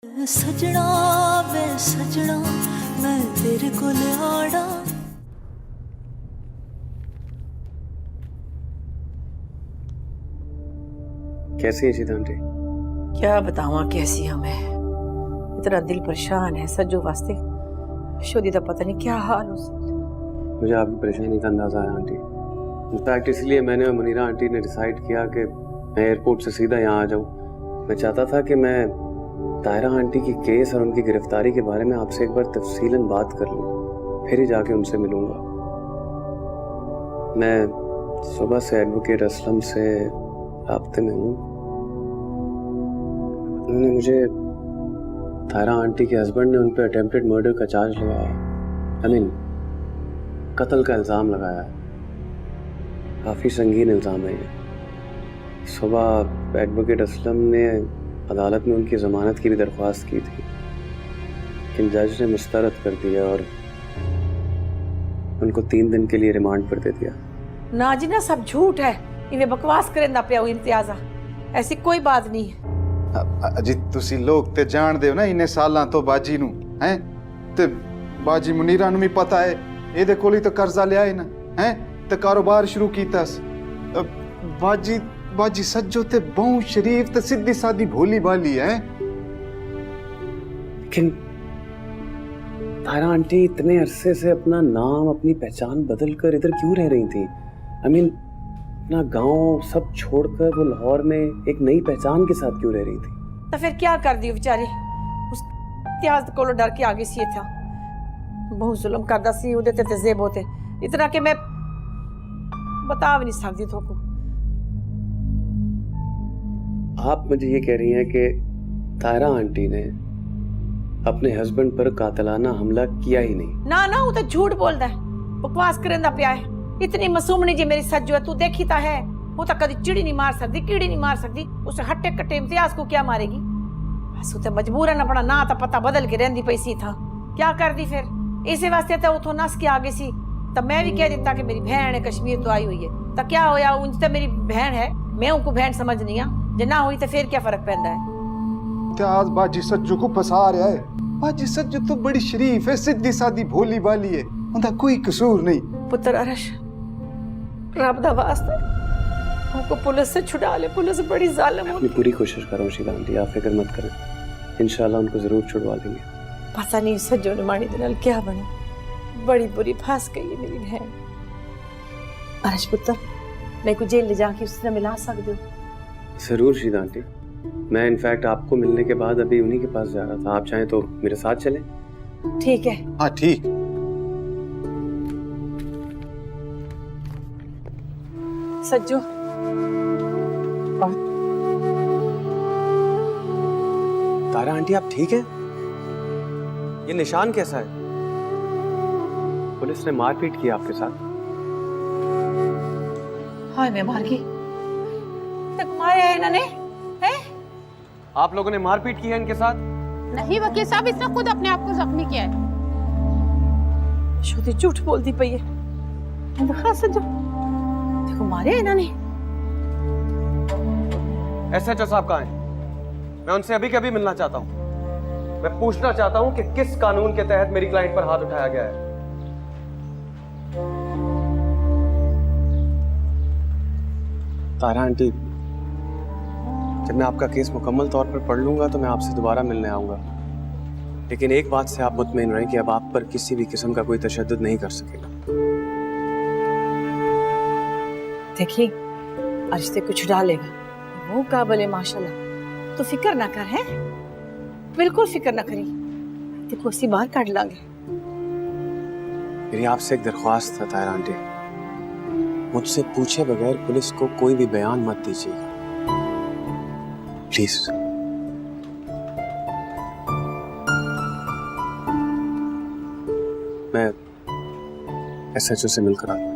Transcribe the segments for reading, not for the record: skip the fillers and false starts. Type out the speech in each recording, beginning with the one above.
सजना वे सजना मैं तेरे को आड़ा। कैसी है शीता आंटी? क्या बतावा कैसी हमें, इतना दिल परेशान है सज्जू वास्ते। शोदी का पता नहीं क्या हाल हो। मुझे आपकी परेशानी का अंदाजा है आंटी। इनफैक्ट इसलिए मैंने और मुनीरा आंटी ने डिसाइड किया कि मैं एयरपोर्ट से सीधा यहाँ आ जाऊँ। मैं चाहता था कि मैं तायरा आंटी की केस और उनकी गिरफ्तारी के बारे में आपसे एक बार तफसीलन बात कर लूँ, फिर ही जाके उनसे मिलूंगा। मैं सुबह से एडवोकेट असलम से राब्ते में हूँ। उन्होंने मुझे तायरा आंटी के हस्बैंड ने उन पर अटेम्प्टेड मर्डर का चार्ज लगाया, कत्ल का इल्ज़ाम लगाया है। काफ़ी संगीन इल्ज़ाम है ये। सुबह एडवोकेट असलम ने अदालत में उनकी ज़मानत की भी दरख्वास्त की थी, लेकिन जज ने मुस्तरद कर दिया और उनको 3 दिन के लिए रिमांड पर दे दिया। नाजिना सब झूठ है, इन्हें बकवास करेंदा पिया हुई इम्तियाजा, ऐसी कोई बात नहीं है। अजी तुसी लोग ते जान दे ना इन्ने सालां तो बाजी नू हैं ते बाजी मुनीरा नू भी पता है ਇਹਦੇ ਕੋਲ ਹੀ ਤਾਂ ਕਰਜ਼ਾ ਲਿਆ ਹੈ ਨਾ ਹੈ ਤੇ ਕਾਰੋਬਾਰ ਸ਼ੁਰੂ ਕੀਤਾ ਸੀ। बाजी सज्जो ते बहु शरीफ ते सीधी सादी भोली भाली है। लेकिन तायरा आंटी इतने अरसे से अपना नाम अपनी पहचान बदल कर इधर क्यों रह रही थी? अपना गांव सब छोड़कर वो लाहौर में एक नई पहचान के साथ क्यों रह रही थी? तो फिर क्या कर दी बेचारी, उस इतिहास को डर के आगे सी था। बहुत जुल्म करदा सी उदे ते तजेब होते इतना कि मैं बता भी नहीं सकती तो को। आप मुझे ये कह रही हैं कि तायरा आंटी ने अपने हस्बैंड पर कातिलाना हमला किया ही नहीं? ना ना वो तो झूठ बोलदा है, बकवास करेंदा पिया है। इतनी मासूमनी जी मेरी सज्जो है, तू देखी ता है। वो तो कभी चिड़ी नहीं मार सकती, कीड़ी नहीं मार सकती, उसे हट्टे कट्टे इम्तियाज को क्या मारेगी? बस उसे मजबूरन अपना ना तो पता बदल के रहंदी पैसी था। क्या कर दी फिर? इसी वास्ते तो उठो नस के आगे सी। तब मैं भी कह देता कि मेरी बहन है, कश्मीर तो आई हुई है, तो क्या होया, उनसे तो मेरी बहन है, मैं उनको बहन समझनी आ। जे ना हुई तो फिर क्या फर्क पैंदा है? इतिहास बाजी सज्जो को फंसा रहा है। बाजी सज्जो तो बड़ी शरीफ है, सीधी सादी भोली भाली है, उनका कोई कसूर नहीं। पुत्र अरश, रब दा वास्ता उनको पुलिस से छुड़ा ले, पुलिस बड़ी जालिम अपनी पूरी कोशिश करूँ शीला आंटी, आप फिक्र मत करें, इंशाल्लाह उनको जरूर छुड़वा देंगे। पता नहीं सज्जो ने मानी दे नाल क्या बने, बड़ी बुरी फंस गई है मेरी बहन। अरश पुत्र, मैं को जेल ले जाके उससे मिला सकते हो? जरूर शीला आंटी, मैं इनफैक्ट आपको मिलने के बाद अभी उन्हीं के पास जा रहा था। आप चाहें तो मेरे साथ चलें? ठीक है। हाँ ठीक। सज्जो तारा आंटी आप ठीक है? ये निशान कैसा है? पुलिस ने मारपीट की आपके साथ? हाय मैं मार गई, तक मारे है इन्होंने हैं? आप लोगों ने मारपीट की है इनके साथ? नहीं वकील साहब, इसने खुद अपने आप को जख्मी किया है। शोदी झूठ बोलती पई है। देखा सज्जो, देखो मारे है इन्होंने। एसएचओ साहब कहाँ हैं? मैं उनसे अभी के अभी मिलना चाहता हूँ। मैं पूछना चाहता हूँ कि किस कानून के तहत मेरी क्लाइंट पर हाथ उठाया गया है। तारा आंटी, जब मैं आपका केस मुकम्मल तौर पर पढ़ लूंगा तो मैं आपसे दोबारा मिलने आऊंगा, लेकिन एक बात से आप मुतमईन रहें कि अब आप पर किसी भी किस्म का कोई तशद्दुद नहीं कर सकेगा। देखिए रिश्ते कुछ डालेगा, वो काबिल है माशाल्लाह, तो फिक्र ना कर, है बिल्कुल फिक्र ना करी, देखो उसी बाहर काट लांगे। मेरी आपसे एक दरख्वास्त था तायरा आंटी, मुझसे पूछे बगैर पुलिस को कोई भी बयान मत दीजिएगा प्लीज। मैं एसएचओ से मिलकर आता हूं।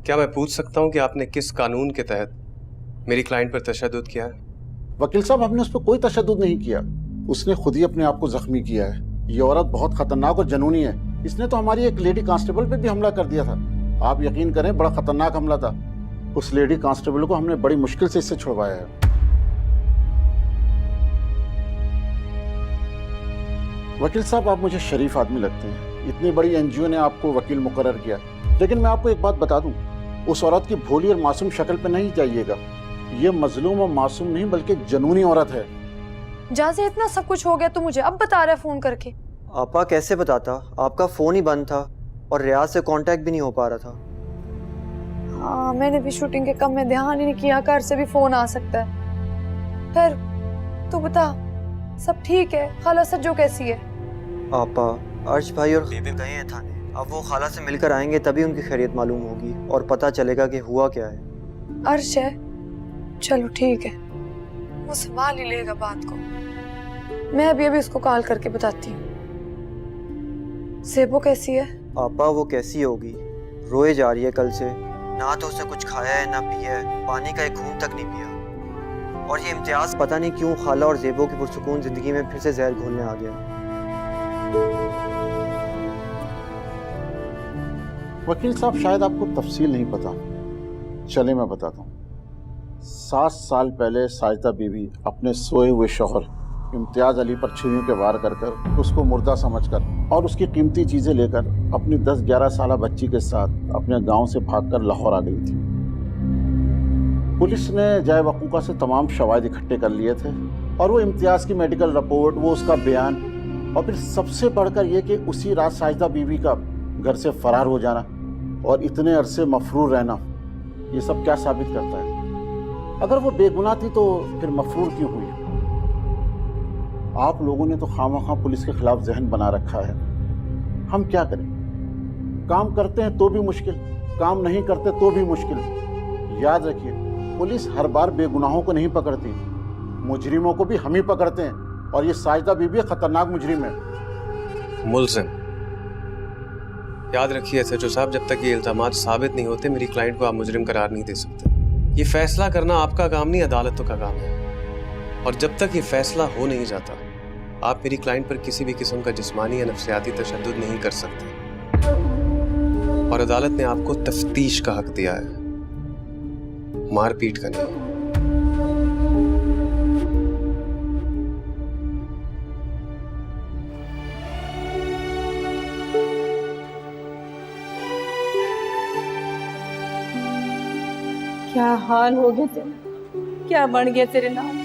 क्या मैं पूछ सकता हूं कि आपने किस कानून के तहत मेरी क्लाइंट पर तशद्दुद किया है? वकील साहब, हमने उस पर कोई तशद्दुद नहीं किया, उसने खुद ही अपने आप को जख्मी किया है। ये औरत बहुत खतरनाक और जनूनी है, इसने तो हमारी एक लेडी कांस्टेबल पे भी हमला कर दिया था। आप यकीन करें, बड़ा खतरनाक हमला था। उस लेडी कांस्टेबल को हमने बड़ी मुश्किल से इससे छुड़वाया है। वकील साहब, आप मुझे शरीफ आदमी लगते हैं, इतनी बड़ी एनजीओ ने आपको वकील मुकर्रर किया, लेकिन मैं आपको एक बात बता दूं, उस औरत की भोली और मासूम शक्ल पे नहीं जाइएगा। ये मजलूम और मासूम नहीं बल्कि एक जनूनी औरत है। जहाँ से इतना सब कुछ हो गया तो मुझे अब बता रहा है फोन करके। आपा कैसे बताता, आपका फोन ही बंद था और रियाज से कांटेक्ट भी नहीं हो पा रहा था। हाँ, मैंने भी शूटिंग के कम में ध्यान ही नहीं किया, घर से भी फोन आ सकता है। फिर तू बता, सब ठीक है? खाला सज्जो कैसी है? आपा, अर्श भाई और बेबी गए हैं थाने, अब वो खाला से मिलकर आएंगे तभी उनकी खैरियत मालूम होगी और पता चलेगा कि हुआ क्या है। अर्श है? चलो ठीक है, वो संभाल ही लेगा बात को। मैं अभी उसको कॉल करके बताती हूँ। सेबो कैसी है? आपा, वो कैसी होगी, रोए जा रही है कल से, ना तो उसने कुछ खाया है ना पिया है, पानी का एक घूंट तक नहीं पिया। और ये इम्तियाज पता नहीं क्यों खाला और ज़ेबो की पुरसुकून जिंदगी में फिर से जहर घोलने आ गया। वकील साहब, शायद आपको तफसील नहीं पता, चले मैं बताता हूँ। 7 साल पहले साजिदा बीवी अपने सोए हुए शौहर इम्तियाज अली पर छुरियों के वार कर कर उसको मुर्दा समझकर और उसकी कीमती चीज़ें लेकर अपनी 10-11 साल बच्ची के साथ अपने गांव से भागकर लाहौर आ गई थी। पुलिस ने जाए वकूका से तमाम शवाहिद इकट्ठे कर लिए थे और वो इम्तियाज़ की मेडिकल रिपोर्ट, वो उसका बयान, और फिर सबसे बढ़कर ये कि उसी रात साजिदा बीवी का घर से फरार हो जाना और इतने अरसे मफरूर रहना, ये सब क्या साबित करता है? अगर वो बेगुनाह थी तो फिर मफरूर क्यों हुई? आप लोगों ने तो खामखा पुलिस के खिलाफ जहन बना रखा है। हम क्या करें? काम करते हैं तो भी मुश्किल, काम नहीं करते तो भी मुश्किल। याद रखिए, पुलिस हर बार बेगुनाहों को नहीं पकड़ती, मुजरिमों को भी हम ही पकड़ते हैं, और ये साजिदा बीबी खतरनाक मुजरिम है। मुल्जिम, याद रखिए एसएचओ साहब, जब तक ये इल्जामात साबित नहीं होते मेरी क्लाइंट को आप मुजरिम करार नहीं दे सकते। ये फैसला करना आपका काम नहीं, अदालतों का काम है, और जब तक ये फैसला हो नहीं जाता आप मेरी क्लाइंट पर किसी भी किस्म का जिस्मानी या नफ्सियाती तशद्दुद नहीं कर सकते। और अदालत ने आपको तफ्तीश का हक दिया है, मारपीट का नहीं। क्या हाल हो गया तेरा, क्या बन गया तेरे नाम?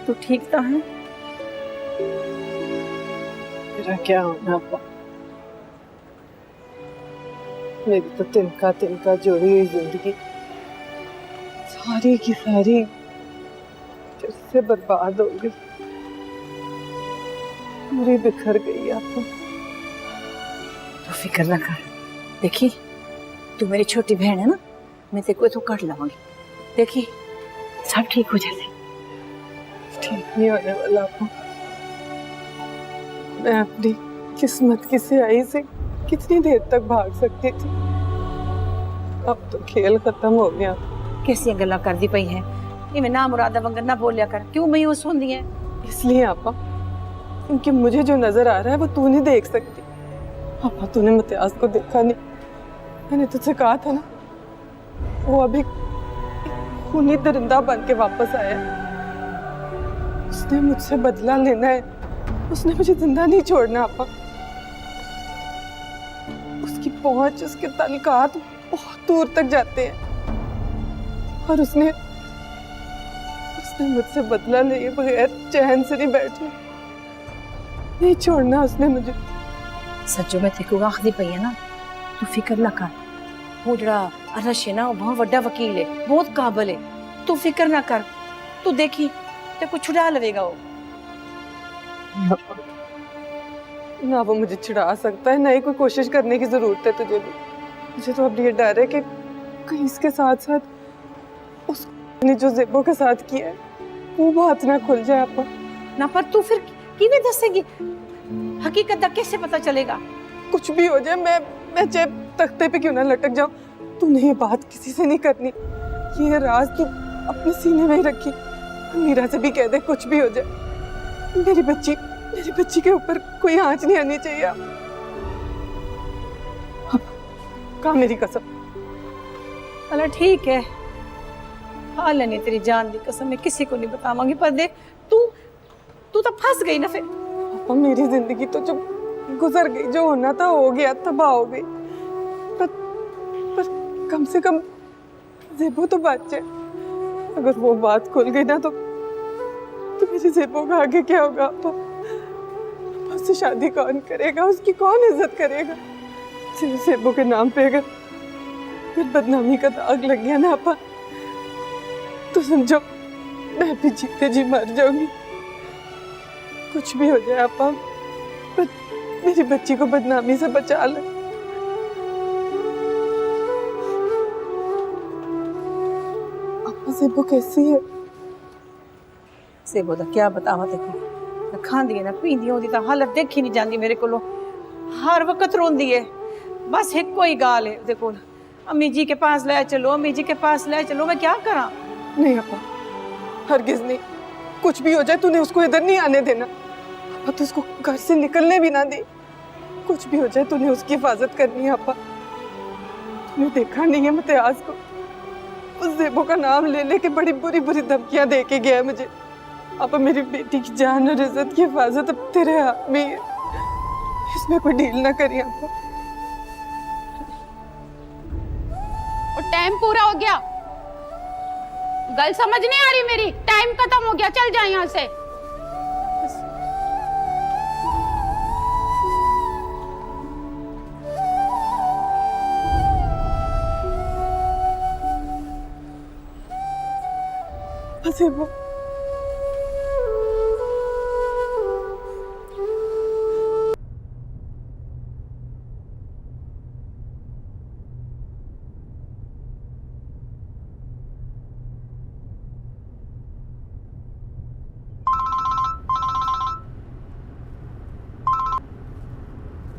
तू ठीक तो है? मेरा क्या होना पा, मेरी तो तिनका तिनका जोड़ी हुई जिंदगी सारी की सारी जिससे बर्बाद हो गई, पूरी बिखर गई। आप तो फिक्र ना कर, देखी तू मेरी छोटी बहन है ना, मैं तेरे को तो कर लूंगी, देखी सब ठीक हो जाए। ठीक नहीं होने वाला आपको। मैं अपनी किस्मत की स्याही से कितनी देर तक भाग सकती थी, अब तो खेल खत्म हो गया। कैसी गल्ला कर दी पई है, इवें ना मुरादा वंगर ना बोलिया कर, क्यों मायूस होंदी है? इसलिए आपा, क्योंकि मुझे जो नजर आ रहा है वो तू नहीं देख सकती। आपा, तूने इम्तियाज को देखा नहीं, मैंने तुझसे कहा था ना, वो अभी खूनी दरिंदा बन के वापस आया है। उसने मुझसे बदला लेना है, उसने मुझे जिंदा नहीं छोड़ना। आपा, उसकी पहुंच, उसके ताल्लुकात बहुत दूर तक जाते हैं, और उसने मुझसे बदला लिए बगैर चैन से नहीं बैठना, नहीं छोड़ना उसने मुझे। सच्चो मैं तेको आखदी पई है ना, तू फिक्र ना कर। वो जड़ा अरश है ना, वो बहुत बड़ा वकील है, बहुत काबिल है, तू फिक्र ना कर। तू देखी तेको छुड़ा लवेगा वो। ना वो मुझे छुड़ा सकता है, ना ही कोई कोशिश करने की जरूरत है तुझे भी। मुझे तो अब ये डर है कि कहीं इसके साथ साथ उसने जो ज़ेबो के साथ किया है वो बात ना खुल जाए। आपा ना, पर तू फिर किवें दसेगी? हकीकत दा कैसे पता चलेगा? कुछ भी हो जाए, मैं चाहे तख्ते पे क्यों ना लटक जाऊं, तूने ये बात किसी से नहीं करनी। ये राज तू अपने सीने में ही रखी। मीरा से भी कह दे कुछ भी हो जाए, मेरी बच्ची के ऊपर कोई आंच नहीं आनी चाहिए। अब कहा मेरी कसम। अला ठीक है, खा लेनी तेरी जान दी कसम, मैं किसी को नहीं बताऊंगी। पर देख तू तो फंस गई ना फिर। अब मेरी जिंदगी तो जो गुजर गई, जो होना था हो गया, तबाह हो गई। पर कम से कम ज़ेबो तो बात है। अगर वो बात खुल गई ना तो मेरी ज़ेबो का आगे क्या होगा? तो उससे शादी कौन करेगा, उसकी कौन इज्जत करेगा? सिर्फ ज़ेबो के नाम पे अगर बदनामी का दाग लग गया ना आपा, तो समझो मैं भी जीते जी मर जाऊंगी। कुछ भी हो जाए आपा, पर मेरी बच्ची को बदनामी से बचा ले। आपा ज़ेबो कैसी है? ज़ेबो दा क्या बतावा देखो, ना खांदी है ना पींदी होंदी, तो हालत देखी नहीं जाती मेरे को। हर वक्त रोंदी है, बस एक कोई गाल है देखो, अम्मी जी के पास ले चलो, अम्मी जी के पास ले चलो। मैं क्या करा? नहीं आपा, हरगिज नहीं। कुछ भी हो जाए तूने उसको इधर नहीं आने देना। आपा तो उसको घर से निकलने भी ना दे। कुछ भी हो जाए तूने उसकी हिफाजत करनी है आपा। तूने देखा नहीं है मुमताज को, उस ज़ेबो का नाम ले लेके बड़ी बुरी बुरी धमकियां दे के गया मुझे। आपा मेरी बेटी की जान और इज्जत की हिफाजत अब तेरे हाथ में है, इसमें कोई डील ना करिए आपा। और टाइम पूरा हो गया, गल समझ नहीं आ रही मेरी? टाइम खत्म हो गया, चल जा यहाँ से। ज़ेबो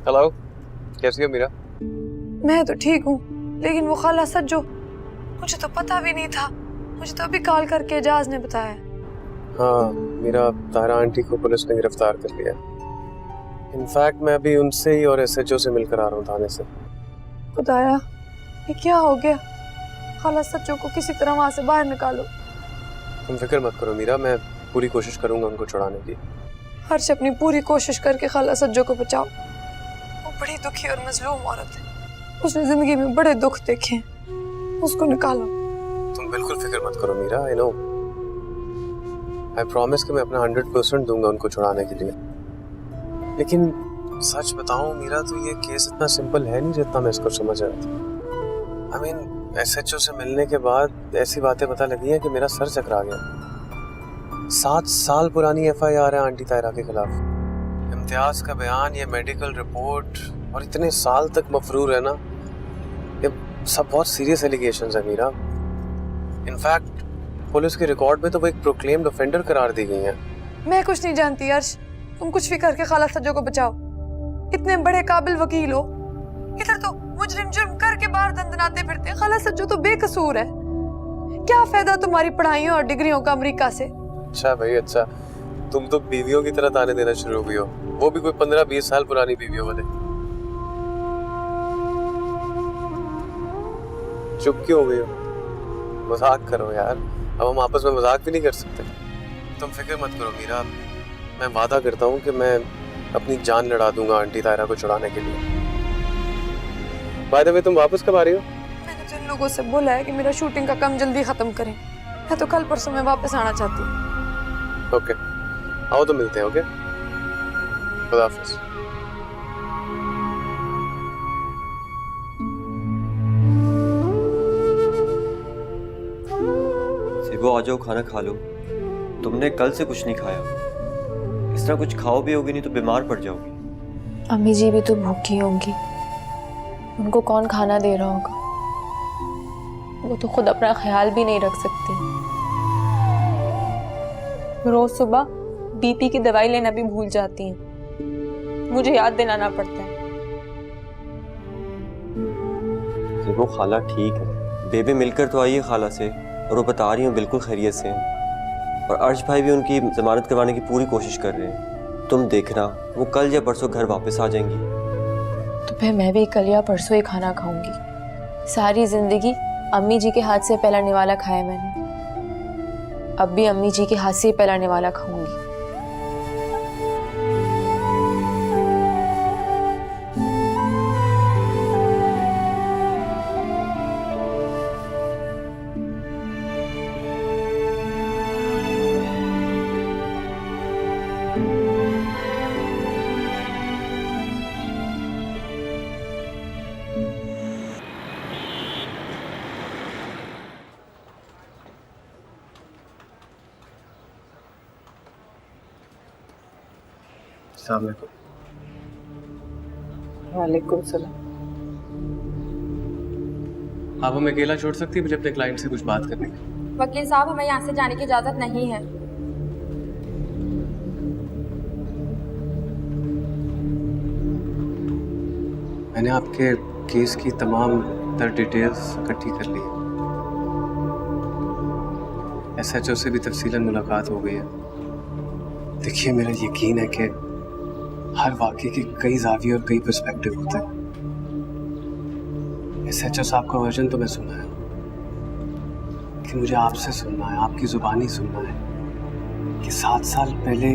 हेलो, कैसी हो मीरा? मैं तो ठीक हूँ, लेकिन वो खाला सज्जो, मुझे तो पता भी नहीं था। मुझे तो अभी कॉल करके एजाज ने बताया। हाँ मीरा, तारा आंटी को पुलिस ने गिरफ्तार कर लिया। इनफैक्ट मैं अभी उनसे ही और एसएचओ से मिलकर आ रहा हूँ थाने से। खुदाया, ये क्या हो गया? खाला सज्जो को किसी तरह वहां से बाहर निकालो। तुम फिक्र मत करो मीरा, मैं पूरी कोशिश करूंगा उनको छुड़ाने की। हर्ष अपनी पूरी कोशिश करके खाला सज्जो को बचाओ। वो बड़ी दुखी और मजलूम औरत है, उसने जिंदगी में बड़े दुख देखे हैं, उसको निकालो। तुम बिल्कुल फिक्र मत करो Meera, I know, I promise कि मैं अपना 100% दूंगा उनको छुड़ाने के लिए। लेकिन सच बताऊं मीरा, तो ये केस इतना सिंपल है नहीं जितना मैं इसको समझ रहा था। आई मीन एसएचओ से मिलने के बाद ऐसी बातें पता लगी हैं कि मेरा सर चकरा गया। 7 साल पुरानी एफआईआर है आंटी तायरा के खिलाफ। इम्तियाज का बयान, ये मेडिकल रिपोर्ट, और इतने साल तक मफरूर है ना, ये सब बहुत सीरियस एलिगेशंस है मीरा। इनफैक्ट पुलिस के रिकॉर्ड में तो वो एक प्रोक्लेम्ड ऑफेंडर करार दी गई है। मैं कुछ नहीं जानती हर्ष, तुम कुछ भी करके खाला सज्जो को बचाओ। इतने बड़े काबिल वकील हो, इधर तो मुजरिम जुर्म करके बाहर दंदनाते फिरते। खाला सज्जो तो बेकसूर है। क्या फायदा तुम्हारी पढ़ाइयों और डिग्रियों का अमेरिका से? अच्छा भाई अच्छा, तुम तो बीवियों की तरह ताने देना शुरू हो गई हो, वो भी कोई 15-20 साल पुरानी बीवियों वाले। चुप क्यों हो गई हो? मजाक करो यार, अब हम आपस में मजाक भी नहीं कर सकते। तुम फिक्र मत करो मीरा, मैं वादा करता हूँ कि मैं अपनी जान लड़ा दूंगा आंटी तायरा को छुड़ाने के लिए। बाय द वे, तुम वापस कब आ रही हो? मैंने जिन लोगों से बोला है कि मेरा शूटिंग का काम जल्दी खत्म करें, मैं तो कल परसों में वापस आना चाहती हूँ। ओके, आओ तो मिलते हैं। ओके, खुदा हाफिज़। सिबो आ जाओ, खाना खा लो। तुमने कल से कुछ नहीं खाया, इस तरह कुछ खाओ भी होगी नहीं तो बीमार पड़ जाओगी। अम्मी जी भी तो भूखी होंगी, उनको कौन खाना दे रहा होगा? वो तो खुद अपना ख्याल भी नहीं रख सकती। रोज सुबह बीपी की दवाई लेना भी भूल जाती हैं, मुझे याद दिलाना पड़ता है। सिबो खाला ठीक है, बेबी मिलकर तो आइए खाला से, और वो बता रही हूँ बिल्कुल खैरियत से हैं। और अर्श भाई भी उनकी जमानत करवाने की पूरी कोशिश कर रहे हैं। तुम देखना वो कल या परसों घर वापस आ जाएंगी। तो फिर मैं भी कल या परसों ही खाना खाऊंगी। सारी जिंदगी अम्मी जी के हाथ से पहला निवाला खाया मैंने, अब भी अम्मी जी के हाथ से पहला निवाला खाऊंगी। वालेकुम सलाम। आप हमें अकेला छोड़ सकती है? मुझे अपने क्लाइंट से कुछ बात करनी है। वकील साहब, हमें यहाँ से जाने की इजाजत नहीं है। मैंने आपके केस की तमाम तर डिटेल्स इकट्ठी कर ली है। SHO से भी तफसीलन मुलाकात हो गई है। देखिए, मेरा यकीन है कि हर वाक़े के कई ज़ाविये और कई पर्सपेक्टिव होते हैं। SHO साहब का वर्जन तो मैं सुना है, कि मुझे आपसे सुनना है, आपकी ज़ुबानी सुनना है कि 7 साल पहले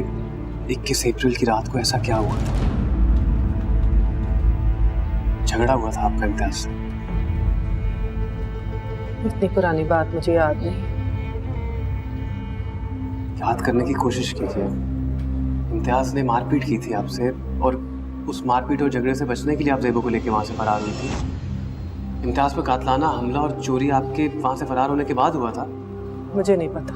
21 अप्रैल की रात को ऐसा क्या हुआ था। झगड़ा हुआ था आपका इम्तियाज से। इतनी पुरानी बात मुझे याद नहीं। याद करने की कोशिश कीजिए। इम्तियाज ने मारपीट की थी आपसे, और उस मारपीट और झगड़े से बचने के लिए आप ज़ेबो को लेकर वहाँ से फरार हुई थी। इम्तियाज पर कातलाना हमला और चोरी आपके वहाँ से फरार होने के बाद हुआ था। मुझे नहीं पता।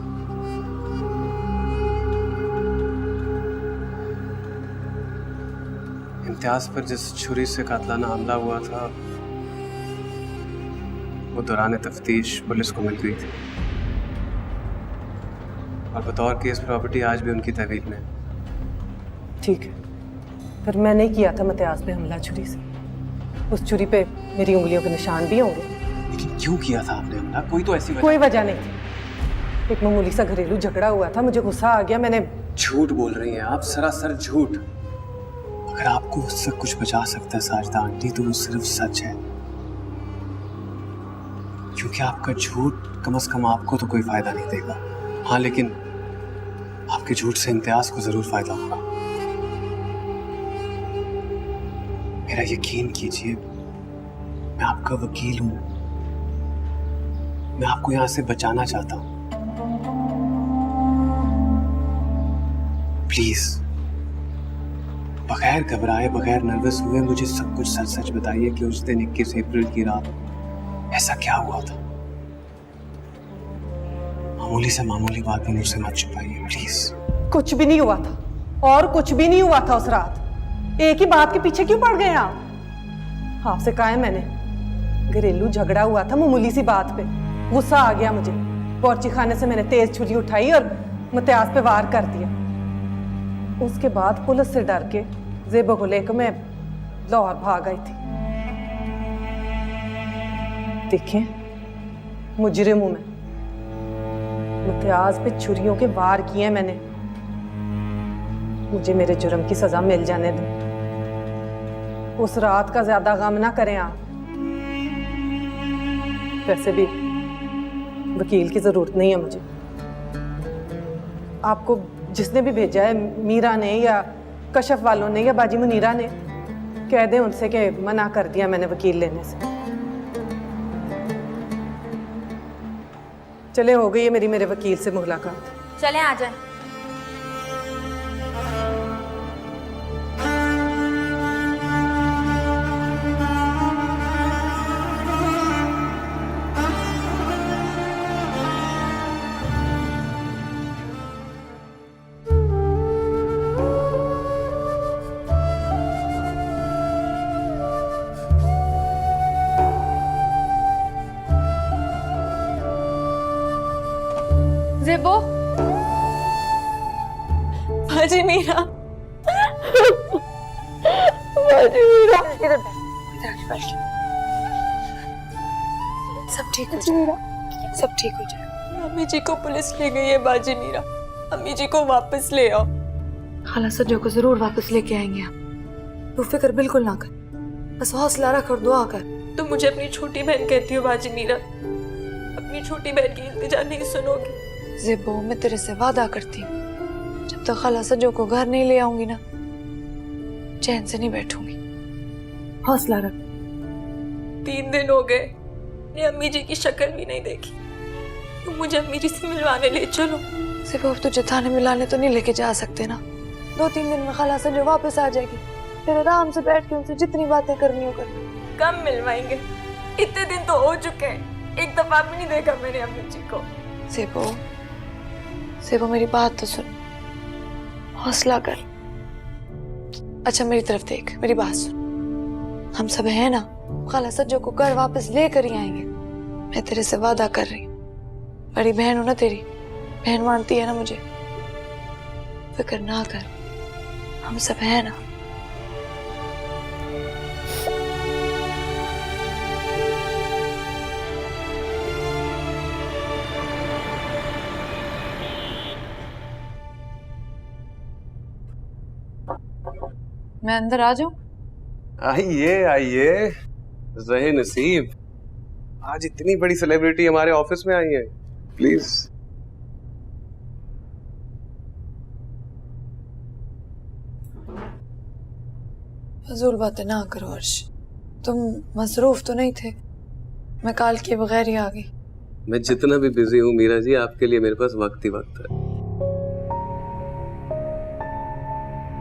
इम्तियाज पर जिस छुरी से कातलाना हमला हुआ था वो दौरान तफ्तीश पुलिस को मिल गई थी, और बतौर केस प्रॉपर्टी आज भी उनकी तहवील में। ठीक है, पर मैं नहीं किया था इम्तियाज पे हमला छुरी से। उस छुरी पे मेरी उंगलियों के निशान भी होंगे। लेकिन क्यों किया था आपने हमला? कोई तो ऐसी कोई वजह नहीं थी। एक मामूली सा घरेलू झगड़ा हुआ था, मुझे गुस्सा आ गया, मैंने। झूठ बोल रही हैं आप, सरासर झूठ। अगर आपको उससे कुछ बचा सकता है साजिदा आंटी, तो वो सिर्फ सच है। क्योंकि आपका झूठ कम से कम आपको तो कोई फायदा नहीं देगा। हाँ, लेकिन आपके झूठ से इम्तियाज को जरूर फायदा होगा। मेरा यकीन कीजिए, मैं आपका वकील हूं। मैं आपको यहां से बचाना चाहता हूं। प्लीज, बगैर घबराए, बगैर नर्वस हुए मुझे सब कुछ सच सच बताइए कि उस दिन 21 अप्रैल की रात ऐसा क्या हुआ था। मामूली से मामूली बात भी मुझसे मत छुपाइए प्लीज। कुछ भी नहीं हुआ था, और कुछ भी नहीं हुआ था उस रात। एक ही बात के पीछे क्यों पड़ गए आप? आपसे कहा है मैंने, घरेलू झगड़ा हुआ था मामूली सी बात पे। गुस्सा आ गया मुझे, बावर्ची खाने से मैंने तेज छुरी उठाई और इम्तियाज पे वार कर दिया। उसके बाद पुलिस से डर के ज़ेबो को लेकर मैं लाहौर भाग आई थी। देखिए, मुजरिम हूं मैं। इम्तियाज पे छुरियों के वार किए मैंने। मुझे मेरे जुर्म की सजा मिल जाने दें। उस रात का ज्यादा गम ना करें आप। वैसे भी वकील की जरूरत नहीं है मुझे। आपको जिसने भी भेजा है, मीरा ने या कशफ वालों ने या बाजी मुनीरा ने, कह दें उनसे कि मना कर दिया मैंने वकील लेने से। चले, हो गई है मेरे वकील से मुलाकात। चलें, आ जाएं। ज़ेबो, बाजी मीरा, बाजी मीरा, इधर बैठ। सब ठीक हो जाएगा, सब ठीक हो जाएगा। अम्मी जी को पुलिस ले गई है बाजी मीरा। अम्मी जी को वापस ले आओ। खाला सज्जो को जरूर वापस लेके आएंगे हम। तू फिक्र बिल्कुल ना कर, बस हौसला रख और दुआ कर। तुम मुझे अपनी छोटी बहन कहती हो बाजी मीरा, अपनी छोटी बहन की इल्तिजा नहीं सुनोगी। ज़ेबो, मैं तेरे से वादा करती हूँ, जब तक खाला सज्जो को घर नहीं ले आऊंगी ना, चैन से नहीं बैठूंगी। हौसला रख। 3 दिन हो गए, मैंने अम्मी जी की शक्ल भी नहीं देखी। तुम मुझे अम्मी जी से मिलवाने ले चलो। सिर्फ अब तुझे थाने मिलाने तो नहीं लेके जा सकते ना। 2-3 दिन में खाला सज्जो वापस आ जाएगी, फिर आराम से बैठ के उनसे जितनी बातें करनी हो कर। कम मिलवाएंगे, इतने दिन तो हो चुके हैं, एक दफा भी नहीं देखा मैंने अम्मी जी को। सेबो मेरी बात तो सुन, हौसला कर। अच्छा मेरी तरफ देख, मेरी बात सुन। हम सब हैं ना, खाला सज्जो को घर वापस लेकर ही आएंगे। मैं तेरे से वादा कर रही हूँ। बड़ी बहन हो ना तेरी, बहन मानती है ना मुझे। फिक्र ना कर, हम सब हैं ना। मैं अंदर आ जाऊं? आइए आइए, रहे नसीब, आज इतनी बड़ी सेलिब्रिटी हमारे ऑफिस में आई है। प्लीज। फजूल बातें ना करो अर्श। तुम मसरूफ तो नहीं थे? मैं कॉल किए बगैर ही आ गई। मैं जितना भी बिजी हूँ मीरा जी, आपके लिए मेरे पास वक्त ही वक्त है।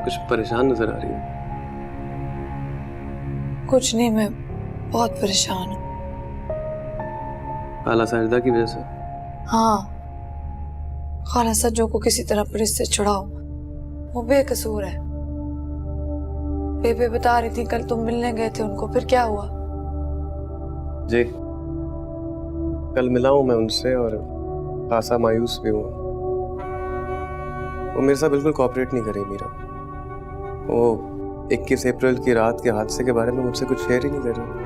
कुछ परेशान नजर आ रही है। कुछ नहीं, मैं बहुत परेशान हूँ। खाला साजिदा की वजह से? हाँ, खाला सज्जो को किसी तरह पुलिस से छुड़ाओ, वो बेकसूर है। बेबे बता रही थी कल तुम मिलने गए थे उनको, फिर क्या हुआ? जी, कल मिला हूं मैं उनसे और खासा मायूस भी हूँ। वो मेरे साथ बिल्कुल कोऑपरेट नहीं करी मीरा। वो 21 अप्रैल की रात के हादसे के बारे में मुझसे कुछ शेयर ही नहीं कर रही।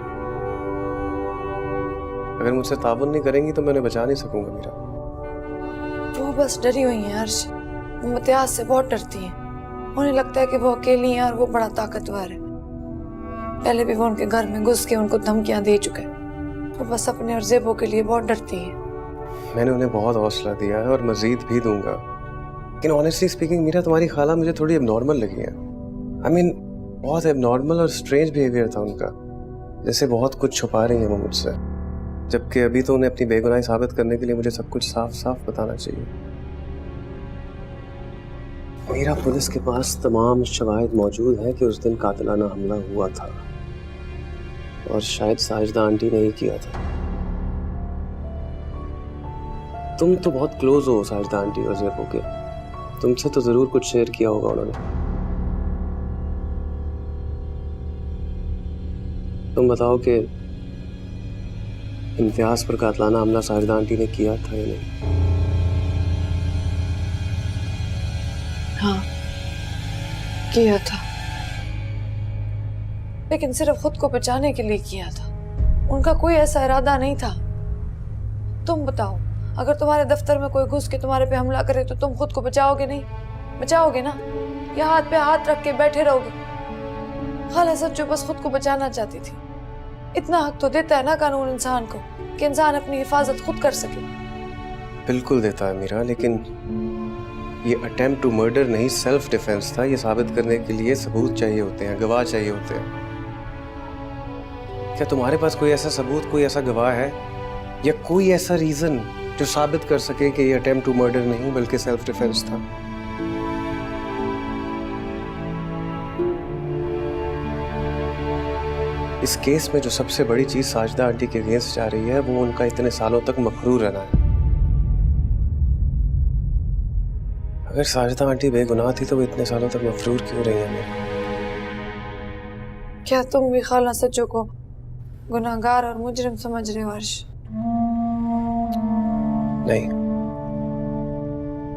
अगर मुझसे ताबन नहीं करेंगी तो मैं उन्हें बचा नहीं सकूंगा मीरा। वो बस डरी हुई है अर्श, वो इम्तियाज से बहुत डरती हैं। उन्हें लगता है कि वो अकेली हैं और वो बड़ा ताकतवर है। पहले भी वो उनके घर में घुस के उनको धमकियां दे चुके हैं। वो बस अपने और ज़ेबो के लिए बहुत डरती है। मैंने उन्हें बहुत हौसला दिया है और मजीद भी दूंगा, लेकिन ऑनेस्टली स्पीकिंग मीरा, तुम्हारी खाला मुझे थोड़ी एबनॉर्मल लगी है। आई मीन, बहुत एबनॉर्मल और स्ट्रेंज बिहेवियर था उनका, जैसे बहुत कुछ छुपा रही हैं वो मुझसे, जबकि अभी तो उन्हें अपनी बेगुनाही साबित करने के लिए मुझे सब कुछ साफ साफ बताना चाहिए। मेरा पुलिस के पास तमाम शवाहिद मौजूद है कि उस दिन कातिलाना हमला हुआ था और शायद साजिदा आंटी ने ही किया था। तुम तो बहुत क्लोज हो साजिदा आंटी और ज़ेबो के, तुमसे तो जरूर कुछ शेयर किया होगा उन्होंने। तुम बताओ कि इम्तियाज पर कातिलाना हमला साजिदा आंटी ने किया था या नहीं? हाँ, किया था, लेकिन सिर्फ खुद को बचाने के लिए किया था। उनका कोई ऐसा इरादा नहीं था। तुम बताओ, अगर तुम्हारे दफ्तर में कोई घुस के तुम्हारे पे हमला करे तो तुम खुद को बचाओगे नहीं? बचाओगे ना, या हाथ पे हाथ रख के बैठे रहोगे? खाला सज्जो बस खुद को बचाना चाहती थी। इतना हक तो देता है ना कानून इंसान को कि इंसान अपनी हिफाजत खुद कर सके। बिल्कुल देता है मीरा, लेकिन ये अटेम्प्ट टू मर्डर नहीं, सेल्फ डिफेंस था। ये साबित करने के लिए सबूत चाहिए होते हैं, गवाह चाहिए होते हैं। क्या तुम्हारे पास कोई ऐसा सबूत, कोई ऐसा गवाह है या कोई ऐसा रीजन जो साबित कर सके कि ये अटेम्प्ट टू मर्डर नहीं बल्कि सेल्फ डिफेंस था? इस केस में जो सबसे बड़ी चीज साजिदा आंटी के अगेंस्ट जा रही है वो उनका इतने सालों तक मखरूर रहना है। अगर साजिदा आंटी बेगुनाह थी तो वो इतने सालों तक मफरूर क्यों रही है? क्या तुम भी खाला सज्जो को गुनाहगार और मुजरिम समझ रहे हो अर्श? नहीं,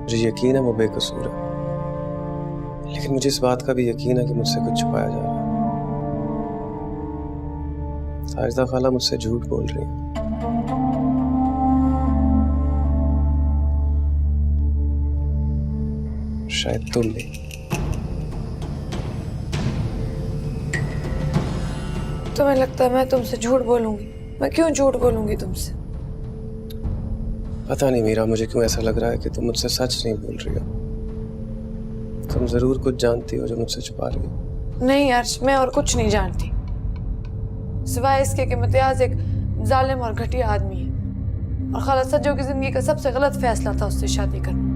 मुझे यकीन है वो बेकसूर है, लेकिन मुझे इस बात का भी यकीन है कि मुझसे कुछ छुपाया जा रहा है। साजिदा खाला मुझसे झूठ बोल रही है। शायद तुम भी। तुम्हें लगता है मैं तुमसे झूठ बोलूंगी? मैं क्यों झूठ बोलूंगी तुमसे? पता नहीं मीरा, मुझे क्यों ऐसा लग रहा है कि तुम मुझसे सच नहीं बोल रही हो। तुम जरूर कुछ जानती हो जो मुझसे छुपा रही हो। नहीं अर्श, मैं और कुछ नहीं जानती सिवाय इसके कि मुमताज एक जालिम और घटिया आदमी है और खाला सज्जो की जिंदगी का सबसे गलत फैसला था उससे शादी करना।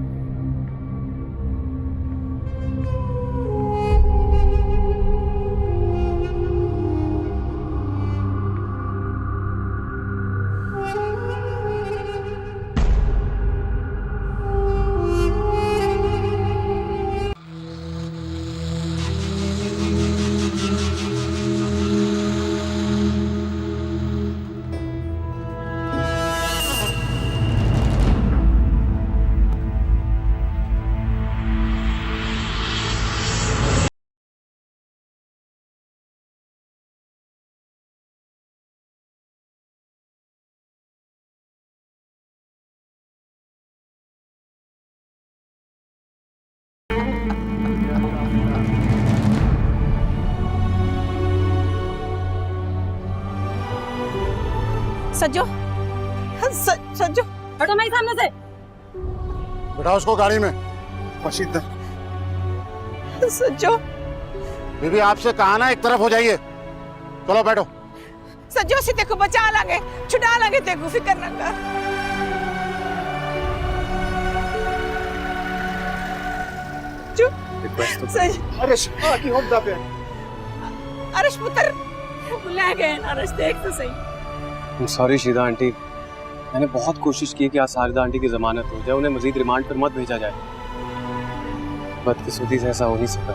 सज्जो, सज्जो हटो मेरे सामने से। बिठाओ उसको गाड़ी में। पशीदा सज्जो, बीबी आपसे कहा ना एक तरफ हो जाइए। चलो बैठो। सज्जो से तेको बचा लांगे, छुड़ा लांगे, तेको फिक्र न कर। अरे की होता पे अरश पुत्र ले गए। अरश देख तो सही। सॉरी शीदा आंटी, मैंने बहुत कोशिश की कि आज सारदा आंटी की जमानत हो जाए, उन्हें मजीद रिमांड पर मत भेजा जाए। बदकिस्मती से ऐसा हो नहीं सका।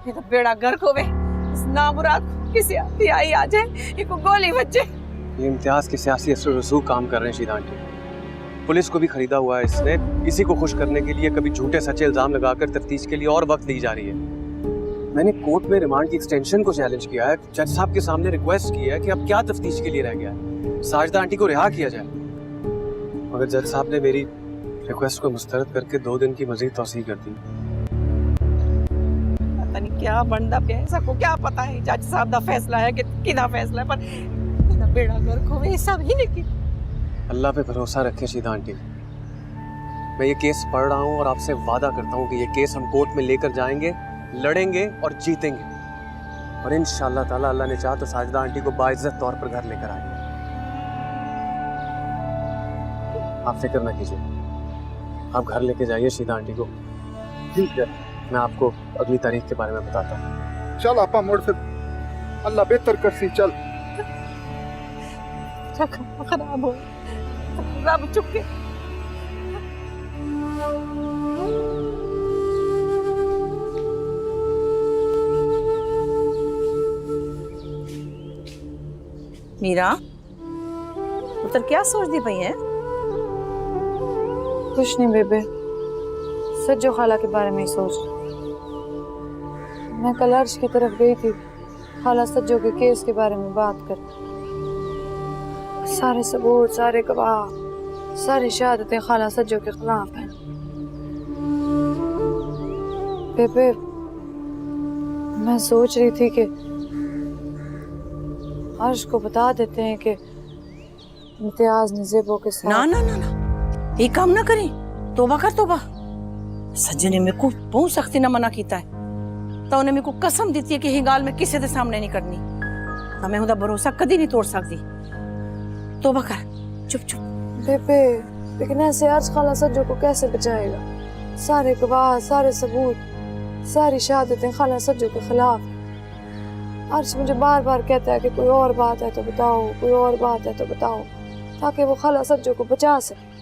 ये तो बेड़ा गर्क होवे। इस नामुराद किसी आती आई आ जाए, ये को गोली बचे। ये इम्तियाज के सियासी असर रसूख काम कर रहे हैं शीदा आंटी। पुलिस को भी खरीदा हुआ है इसने, इसी को खुश करने के लिए कभी झूठे सच्चे इल्जाम लगाकर तफ्तीश के लिए और वक्त दी जा रही है। मैंने कोर्ट में रिमांड की एक्सटेंशन को चैलेंज किया है, जज साहब के सामने रिक्वेस्ट की है कि अब क्या तफ्तीश के लिए रह गया है, साजिदा आंटी को रिहा किया जाए। मगर जज साहब ने मेरी रिक्वेस्ट को मुस्तरद करके 2 दिन की मजीद तौसीह कर दी। पता नहीं क्या बनदा पे है, सबको क्या पता है जज साहब दा फैसला है कि किदा फैसला है, पर किदा बेड़ा गर्क होवे सब ही नहीं की। अल्लाह पे भरोसा रखें शीदा आंटी। मैं ये केस पढ़ रहा हूँ और आपसे वादा करता हूँ कि ये केस हम कोर्ट में लेकर जाएंगे, लड़ेंगे और जीतेंगे। और इंशाअल्लाह ताला अल्लाह ने चाहा तो साजिदा आंटी को बाइज्जत तौर पर घर लेकर आएंगे। आप फिक्र ना कीजिए, आप घर लेके जाइए शीदा आंटी को। ठीक है, मैं आपको अगली तारीख के बारे में बताता हूँ। चल आपा मोड़ फिर, अल्लाह बेहतर कर सी। चल खराब हो रब चुके। मीरा पुत्र क्या सोचती पई है? कुछ नहीं बेबे, सज्जो खाला के बारे में ही सोच रही। मैं कल अर्श की तरफ गई थी खाला सज्जो के केस के बारे में बात कर। सारे सबूत, सारे गवाह, सारी शहादतें खाला सज्जो के खिलाफ हैं। बेबे मैं सोच रही थी कि अर्श को बता देते हैं कि इम्तियाज ने ज़ेबो के साथ। ना ना ना ना, ये काम ना करें। तोबा कर तोबा। सज्जन ने मेरे को बहुत सख्ती ना मना किया है, तो उन्हें मेरे को कसम दी है कि ये गाल मैं किसी के सामने नहीं करनी। तो मैं उनका भरोसा कभी नहीं तोड़ सकती। तोबा कर, चुप चुप। बेबे लेकिन ऐसे अर्श खाला सज्जो को कैसे बचाएगा? सारे गवाह, सारे सबूत, सारी शहादतें खाला सज्जो के खिलाफ। अर्श मुझे बार बार कहता है कि कोई और बात है तो बताओ, कोई और बात है तो बताओ, ताकि वो खाला सज्जो को बचा सके।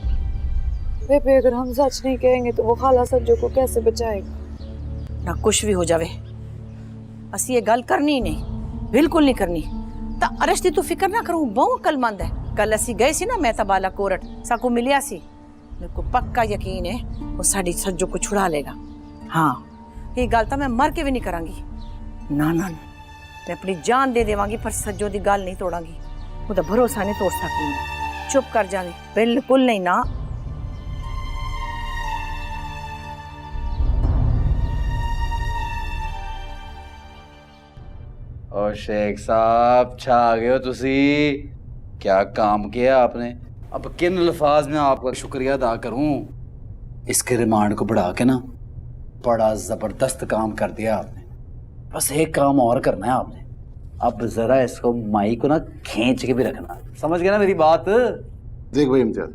बेबे अगर हम सच नहीं कहेंगे तो वो खाला सज्जो को कैसे बचाएगा? ना कुछ भी हो जावे, असी ये गल करनी नहीं, बिल्कुल नहीं करनी। ता अर्श दी तू फिक्र ना करूं, बहुत अकलमंद है। कल असी गए सी ना मेहता बाला कोरट, साको मिलिया सी। मेरे को पक्का यकीन है वो साड़ी सज्जो को छुड़ा लेगा। हाँ, ये गल तो मैं मर के भी नहीं करांगी। ना ना ना, मैं अपनी जान दे देवांगी पर सज्जो दी गल नहीं तोड़ांगी। वो तो भरोसा नहीं तोड़ सकती। चुप कर जाने, बिल्कुल नहीं। ना शेख साहब छा गए हो तुसी। क्या काम किया आपने। अब किन अल्फाज में आपका शुक्रिया अदा करूं। इसके रिमांड को बढ़ा के ना बड़ा जबरदस्त काम कर दिया आपने। बस एक काम और करना है आपने। अब जरा इसको माई को ना खींच के भी रखना। समझ गया ना मेरी बात। देख भाई इम्तियाज,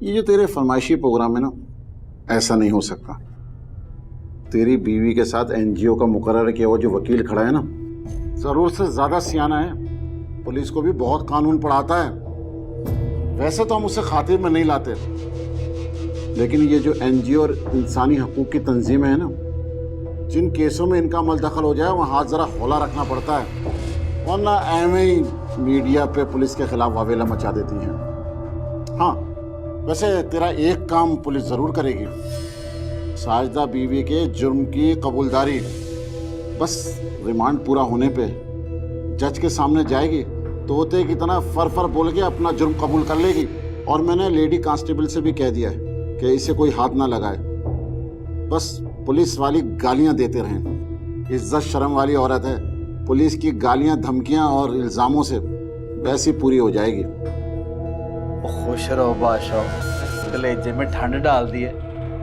ये जो तेरे फरमाइशी प्रोग्राम है ना, ऐसा नहीं हो सकता। तेरी बीवी के साथ एनजीओ का मुकर्रर किया हुआ जो वकील खड़ा है ना, जरूर से ज्यादा सियाना है, पुलिस को भी बहुत कानून पढ़ाता है। वैसे तो हम उसे खातिर में नहीं लाते, लेकिन ये जो एनजीओ और इंसानी हकूक की तंजीमें हैं ना, जिन केसों में इनका अमल दखल हो जाए वहाँ हाथ जरा हौला रखना पड़ता है, वरना एम ही मीडिया पे पुलिस के खिलाफ वावेला मचा देती हैं। हाँ, वैसे तेरा एक काम पुलिस जरूर करेगी, साजिदा बीवी के जुर्म की कबूलदारी। बस रिमांड पूरा होने पे जज के सामने जाएगी, तोते की तरह फर फर बोल के अपना जुर्म कबूल कर लेगी। और मैंने लेडी कांस्टेबल से भी कह दिया है कि इसे कोई हाथ ना लगाए, बस पुलिस वाली गालियां देते रहें। इज्जत शर्म वाली औरत है, पुलिस की गालियां धमकियां और इल्जामों से वैसी पूरी हो जाएगी। खुश रहो बादशाह, कलेजे में ठंड डाल दी है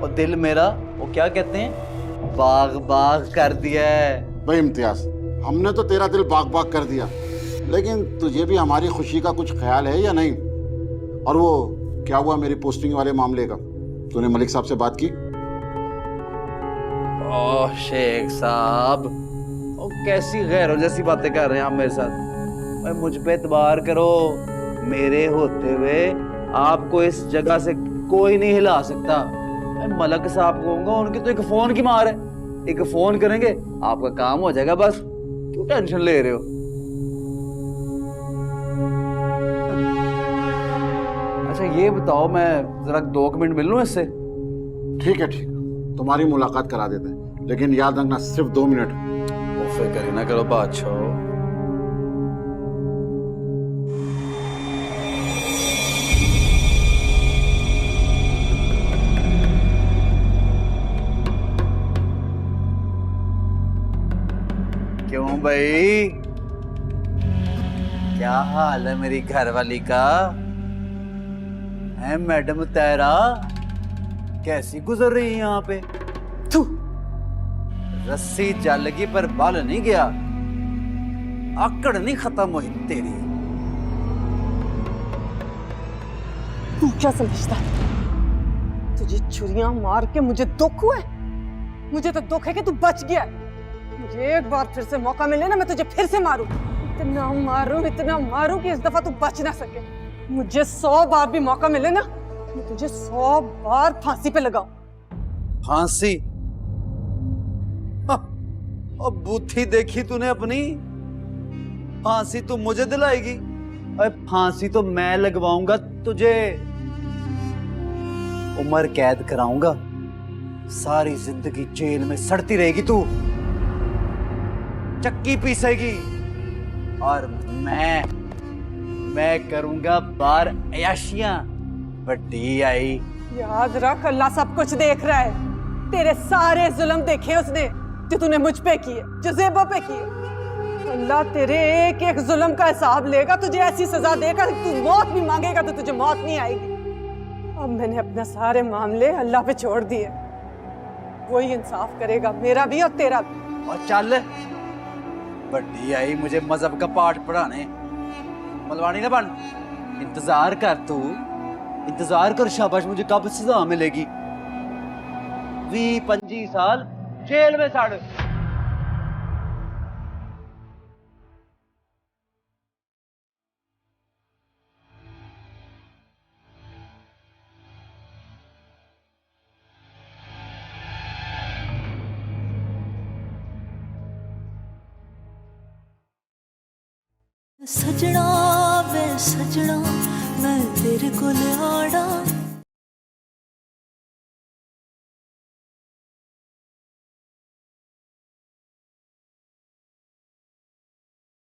और दिल मेरा वो क्या कहते हैं बाग बाग कर दिया है। भाई इम्तियाज, हमने तो तेरा दिल बाग बाग कर दिया, लेकिन तुझे भी हमारी खुशी का कुछ ख्याल है या नहीं? और वो क्या हुआ मेरी पोस्टिंग वाले मामले का, तूने मलिक साहब से बात की? ओह शेख साहब, ओ कैसी गैरों जैसी बातें कर रहे हैं आप मेरे साथ। भाई मुझ पे एतबार करो, मेरे होते हुए आपको इस जगह से कोई नहीं हिला सकता। मलक साहब कहूंगा, उनकी तो एक फोन की मार है, एक फोन करेंगे आपका काम हो जाएगा। बस क्यों टेंशन ले रहे हो। अच्छा ये बताओ, मैं जरा 2 मिनट मिल लूं इससे? ठीक है, तुम्हारी मुलाकात करा देते हैं, लेकिन याद रखना सिर्फ 2 मिनट। फिक्र ना करो बादशाह। क्यों भाई, क्या हाल है मेरी घरवाली का? है मैडम तेरा कैसी गुजर रही है यहाँ पे? थू, रस्सी जल गई पर बल नहीं गया, आकड़ नहीं खत्म हुई तेरी। तू क्या समझता है? तुझे छुरियां मार के मुझे दुख हुआ है? मुझे तो दुख है कि तू बच गया। मुझे एक बार फिर से मौका मिले ना, मैं तुझे फिर से मारूं, इतना मारूं कि इस दफा तू बच ना सके। मुझे 100 बार भी मौका मिले ना, मैं तुझे 100 बार फांसी पे लगाऊं। फांसी? अब बुद्धि देखी तूने अपनी? फांसी तू मुझे दिलाएगी? अरे फांसी तो मैं लगवाऊंगा तुझे, उम्र कैद कराऊंगा, सारी जिंदगी जेल में सड़ती रहेगी तू, चक्की पीसेगी, और मैं करूंगा बार अयाशियां। बड्डी आई। याद रख, अल्लाह सब कुछ देख रहा है। तेरे सारे जुल्म देखे उसने, जो तूने मुझ पे किए, जो ज़ेबा पे किए। अल्लाह तेरे एक एक जुल्म का हिसाब लेगा, तुझे ऐसी सजा देगा कि तू मौत भी मांगेगा तो तुझे मौत नहीं आएगी। अब मैंने अपने सारे मामले अल्लाह पे छोड़ दिए, वही इंसाफ करेगा, मेरा भी और तेरा भी। और चल, बड्डी आई मुझे मजहब का पाठ पढ़ाने। मलवानी ना बन, इंतजार कर तू, इंतजार कर। शाबाश, मुझे कब सजा मिलेगी? 20-25 साल जेल में सड़। सजना वे सजना मैं तेरे कोल आड़ा